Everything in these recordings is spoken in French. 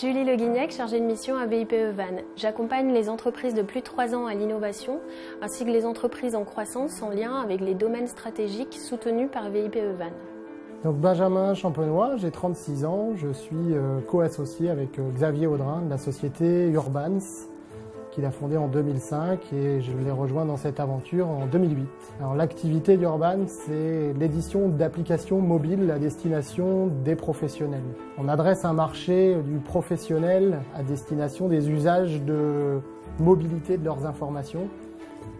Julie Le Guignec, chargée de mission à VIPE Vannes. J'accompagne les entreprises de plus de 3 ans à l'innovation, ainsi que les entreprises en croissance en lien avec les domaines stratégiques soutenus par VIPE Vannes. Donc Benjamin Champenois, j'ai 36 ans, je suis co-associé avec Xavier Audrin de la société Urbans, qu'il a fondée en 2005 et je l'ai rejoint dans cette aventure en 2008. Alors l'activité d'Urbans, c'est l'édition d'applications mobiles à destination des professionnels. On adresse un marché du professionnel à destination des usages de mobilité de leurs informations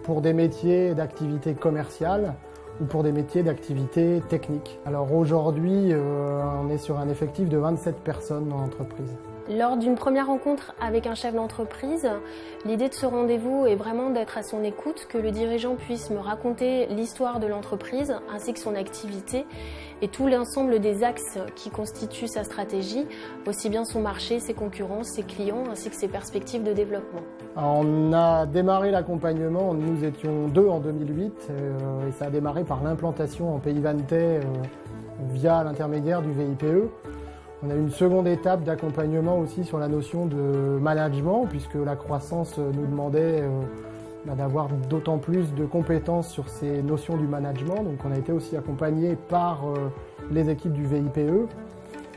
pour des métiers d'activité commerciale ou pour des métiers d'activité technique. Alors aujourd'hui, on est sur un effectif de 27 personnes dans l'entreprise. Lors d'une première rencontre avec un chef d'entreprise, l'idée de ce rendez-vous est vraiment d'être à son écoute, que le dirigeant puisse me raconter l'histoire de l'entreprise ainsi que son activité et tout l'ensemble des axes qui constituent sa stratégie, aussi bien son marché, ses concurrents, ses clients ainsi que ses perspectives de développement. Alors on a démarré l'accompagnement, nous étions 2 en 2008 et ça a démarré par l'implantation en Pays Vannetais via l'intermédiaire du VIPE. On a eu une seconde étape d'accompagnement aussi sur la notion de management, puisque la croissance nous demandait d'avoir d'autant plus de compétences sur ces notions du management. Donc on a été aussi accompagné par les équipes du VIPE.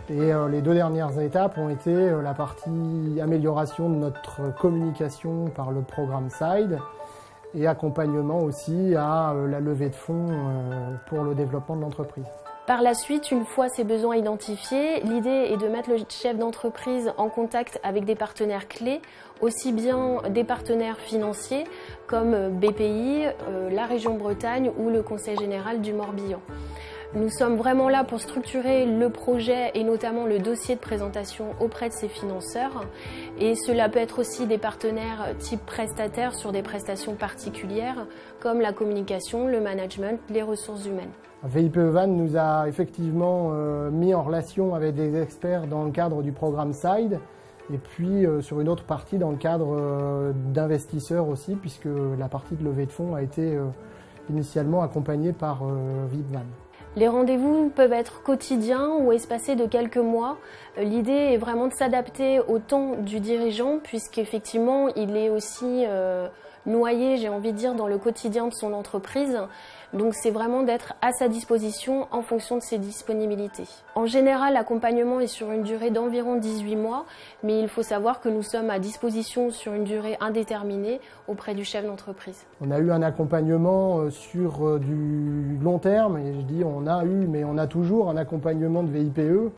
Et les 2 dernières étapes ont été la partie amélioration de notre communication par le programme SIDE et accompagnement aussi à la levée de fonds pour le développement de l'entreprise. Par la suite, une fois ces besoins identifiés, l'idée est de mettre le chef d'entreprise en contact avec des partenaires clés, aussi bien des partenaires financiers comme BPI, la région Bretagne ou le Conseil général du Morbihan. Nous sommes vraiment là pour structurer le projet et notamment le dossier de présentation auprès de ces financeurs. Et cela peut être aussi des partenaires type prestataires sur des prestations particulières comme la communication, le management, les ressources humaines. VIPE Vannes nous a effectivement mis en relation avec des experts dans le cadre du programme SIDE et puis sur une autre partie dans le cadre d'investisseurs aussi, puisque la partie de levée de fonds a été initialement accompagnée par VIPE Vannes. Les rendez-vous peuvent être quotidiens ou espacés de quelques mois. L'idée est vraiment de s'adapter au temps du dirigeant puisqu'effectivement il est aussi noyé, j'ai envie de dire, dans le quotidien de son entreprise. Donc c'est vraiment d'être à sa disposition en fonction de ses disponibilités. En général, l'accompagnement est sur une durée d'environ 18 mois, mais il faut savoir que nous sommes à disposition sur une durée indéterminée auprès du chef d'entreprise. On a eu un accompagnement sur du long terme, et je dis on a eu, mais on a toujours un accompagnement de VIPE.